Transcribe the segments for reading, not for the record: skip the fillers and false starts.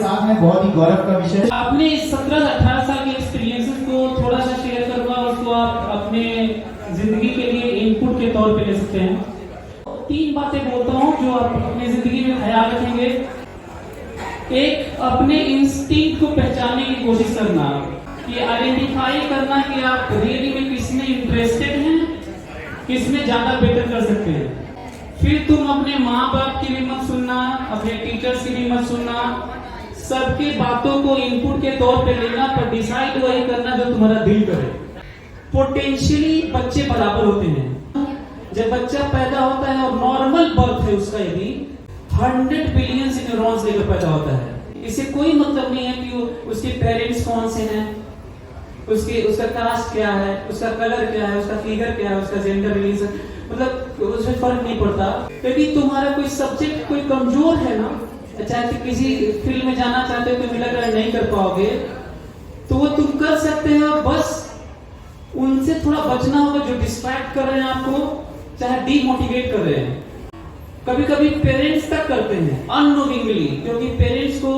साथ में बहुत ही गौरव का विषय। आपने 17-18 साल के एक्सपीरियंसेस को थोड़ा सा शेयर करूंगा, उसको आप अपने जिंदगी के लिए इनपुट के तौर पे ले सकते हैं। 3 बातें बोलता हूँ जो आप अपनी जिंदगी में ख्याल रखेंगे। एक, अपने इंस्टिंक्ट को पहचानने की कोशिश करना, कि आइडेंटिफाई करना कि आप रियली में किसमें इंटरेस्टेड हैं, किसमें ज्यादा बेटर कर सकते हैं। फिर तुम अपने माँ बाप की भी मत सुनना, अपने टीचर्स की भी मत सुनना, सबके बातों को इनपुट के तौर पे लेना, पर डिसाइड वही करना जो तुम्हारा दिल करे। पोटेंशियली बच्चे बराबर होते हैं। जब बच्चा पैदा होता है और नॉर्मल बर्थ है उसका, यदि 100 बिलियन न्यूरॉन्स लेकर पैदा होता है, इससे कोई मतलब नहीं है कि उसके पेरेंट्स कौन से हैं, उसका कास्ट क्या है, उसका कलर क्या है, उसका फिगर क्या है, उसका जेंडर रिलीजन, मतलब उसमें फर्क नहीं पड़ता। यदि तुम्हारा कोई सब्जेक्ट कोई कमजोर है ना, चाहे किसी फील्ड में जाना चाहते हो तो मिला कर नहीं कर पाओगे, तो वो तुम कर सकते हो, बस उनसे थोड़ा बचना होगा जो डिस्ट्रैक्ट कर रहे हैं आपको, चाहे डीमोटिवेट कर रहे हैं। कभी कभी पेरेंट्स तक करते हैं अननोइंगली, क्योंकि पेरेंट्स को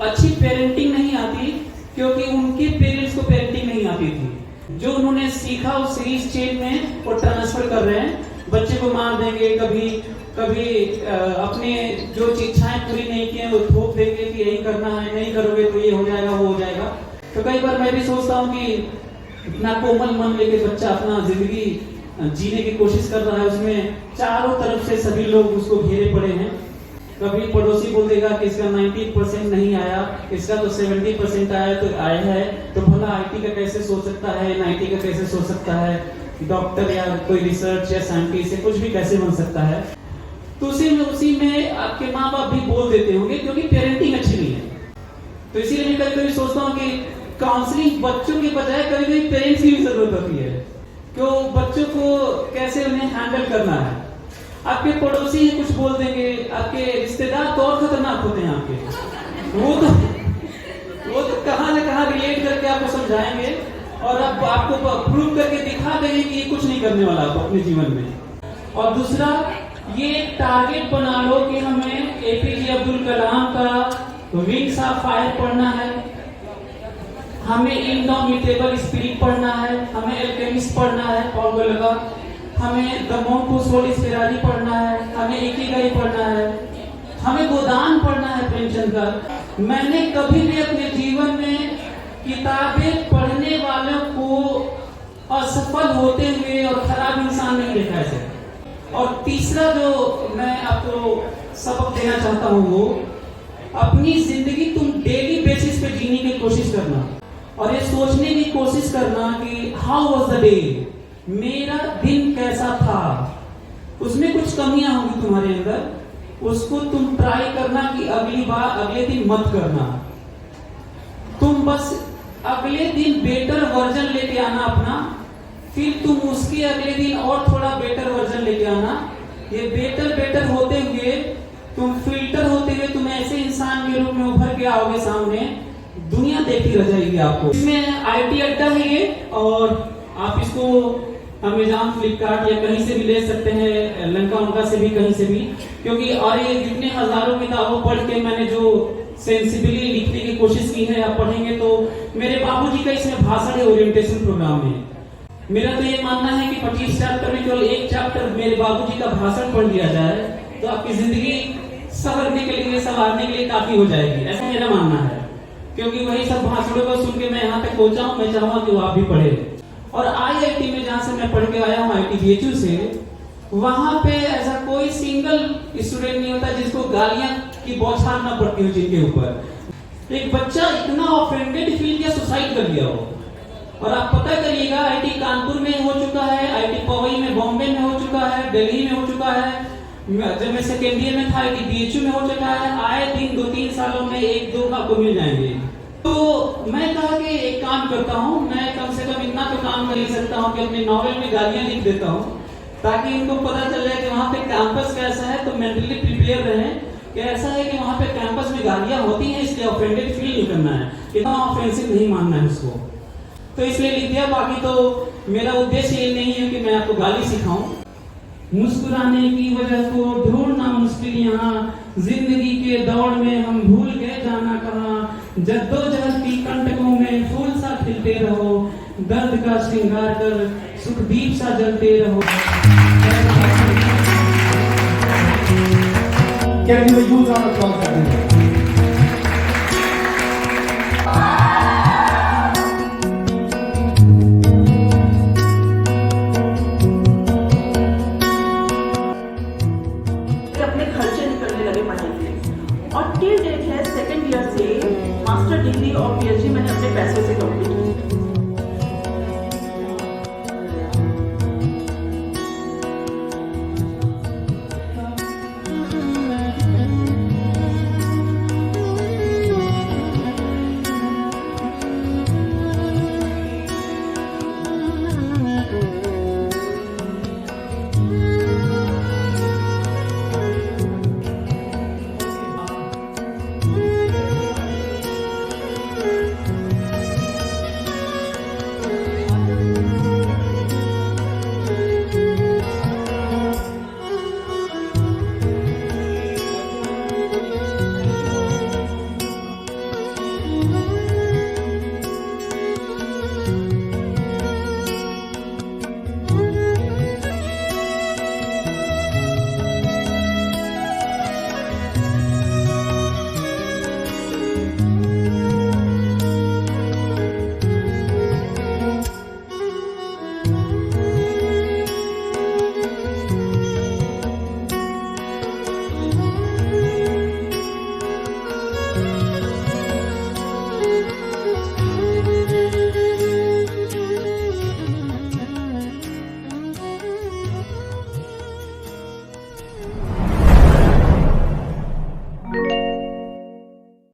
अच्छी पेरेंटिंग नहीं आती, क्योंकि उनके पेरेंट्स को पेरेंटिंग नहीं आती थी। जो उन्होंने सीखा उस सीरीज चेन में वो ट्रांसफर कर रहे हैं। बच्चे को मार देंगे, कभी अपने जो इच्छाएं पूरी नहीं की हैं वो थोप देंगे कि यही करना है, नहीं करोगे तो ये हो जाएगा, वो हो जाएगा। तो कई बार मैं भी सोचता हूँ कि इतना कोमल मन लेके बच्चा अपना जिंदगी जीने की कोशिश कर रहा है, उसमें चारों तरफ से सभी लोग उसको घेरे पड़े हैं। कभी पड़ोसी बोल देगा कि इसका 90% नहीं आया, इसका तो 70% आया है, तो भला आईटी का कैसे सोच सकता है, 90 का कैसे सोच सकता है, डॉक्टर या कोई रिसर्च या साइंटिस्ट या कुछ भी कैसे बन सकता है। तो उसी में आपके माँ बाप भी बोल देते होंगे, क्योंकि पेरेंटिंग अच्छी नहीं है। तो इसीलिए मैं कभी कभी सोचता हूँ कि काउंसलिंग बच्चों के बजाय कभी कभी पेरेंट्स की भी जरूरत होती है, क्यों बच्चों को कैसे उन्हें हैंडल करना है। आपके पड़ोसी ही कुछ बोल देंगे, आपके रिश्तेदार तो और खतरनाक होते हैं आपके, वो तो कहां न कहां रिलेट करके आपको समझाएंगे और आपको प्रूव करके दिखा देंगे कि ये कुछ नहीं करने वाला आप अपने जीवन में। और दूसरा, ये टारगेट बना लो कि हमें एपीजे अब्दुल कलाम का विंग्स ऑफ फायर पढ़ना है, हमें इनडोमिटेबल स्पिरिट पढ़ना है, हमें एल्केमिस्ट पढ़ना है पॉल गोयल का, हमें the monk who sold his Ferrari पढ़ना है, हमें इकिगाई पढ़ना है, हमें गोदान पढ़ना है प्रेमचंद का। मैंने कभी भी अपने जीवन में किताबें पढ़ने वालों को असफल होते हुए और खराब इंसान नहीं देखा है। और तीसरा जो मैं आपको सबक देना चाहता हूँ, वो अपनी जिंदगी तुम डेली बेसिस पे जीने की कोशिश करना और ये सोचने की कोशिश करना कि हाउ वाज द डे, मेरा दिन कैसा था। उसमें कुछ कमियां होंगी तुम्हारे अंदर, उसको तुम ट्राई करना कि अगली बार अगले दिन मत करना। तुम बस अगले दिन बेटर वर्जन लेके आना अपना, फिर तुम उसके अगले दिन और थोड़ा बेटर वर्जन लेके आना। ये बेटर होते हुए तुम फिल्टर होते हुए तुम ऐसे इंसान के रूप में उभर के आओगे सामने, दुनिया देखती रह जाएगी आपको। इसमें आईटी अड्डा है ये, और आप इसको अमेज़न, फ्लिपकार्ट या कहीं से भी ले सकते हैं, लंका से भी, कहीं से भी। क्योंकि और ये जितने हजारों किताबों पढ़ के मैंने जो सेंसिबली लिखने की कोशिश की है, आप पढ़ेंगे तो मेरे बाबूजी का इसमें भाषण है ओरिएंटेशन प्रोग्राम में। मेरा तो ये मानना है कि 25 चैप्टर में केवल 1 चैप्टर मेरे बाबूजी का भाषण पढ़ लिया जाए तो आपकी जिंदगी संवरने के लिए, संवारने के लिए काफी हो जाएगी, ऐसा मेरा मानना है। क्योंकि वही सब भाषणों को सुन के मैं यहाँ तक पहुंचा हूँ। मैं चाहूंगा कि वो आप भी पढ़े। और IIT में जहाँ से मैं पढ़ के आया हूँ, IIT से, वहां पे ऐसा कोई सिंगल स्टूडेंट नहीं होता जिसको गालियां की बौछार ना पड़ती हो जिनके ऊपर। एक बच्चा इतना ऑफेंडेड फील किया, सुसाइड कर लिया हो। और आप पता करिएगा, IIT कानपुर में हो चुका है, IIT पवई में, बॉम्बे में हो चुका है, दिल्ली में हो चुका है, जब मैं सेकेंड ईयर में था IIT BHU में हो चुका है। आए दिन 2-3 सालों में 1-2 आपको मिल जाएंगे। तो मैं कहा कि एक काम करता हूँ, मैं कम से कम इतना तो काम कर ही सकता हूँ कि अपने नॉवेल में गालियां लिख देता हूँ, ताकि इनको पता चल जाए कि वहाँ पे कैंपस कैसा है, तो मेंटली प्रिपेयर रहें कि ऐसा है कि वहाँ पे कैंपस में गालियां होती हैं, इसलिए ऑफेंडेड फील नहीं करना है, इतना ऑफेंसिव नहीं मानना है उसको। तो इसलिए लिख दिया। बाकी तो मेरा उद्देश्य ये नहीं है कि मैं आपको गाली सिखाऊं। मुस्कुराने की वजह को ढूंढना मुश्किल यहाँ जिंदगी के दौड़ में हम भूल गए जाना कहाँ, जद्दोजहद की कंटकों में फूल सा खिलते रहो, दर्द का श्रृंगार कर सुखदीप सा जलते रहो। Can you use our applause again? अपने खर्चे निकलने लगे पढ़ाई के और टिल डेट है सेकंड ईयर से मास्टर डिग्री और पीएचडी मैंने अपने पैसों से कंप्लीट की।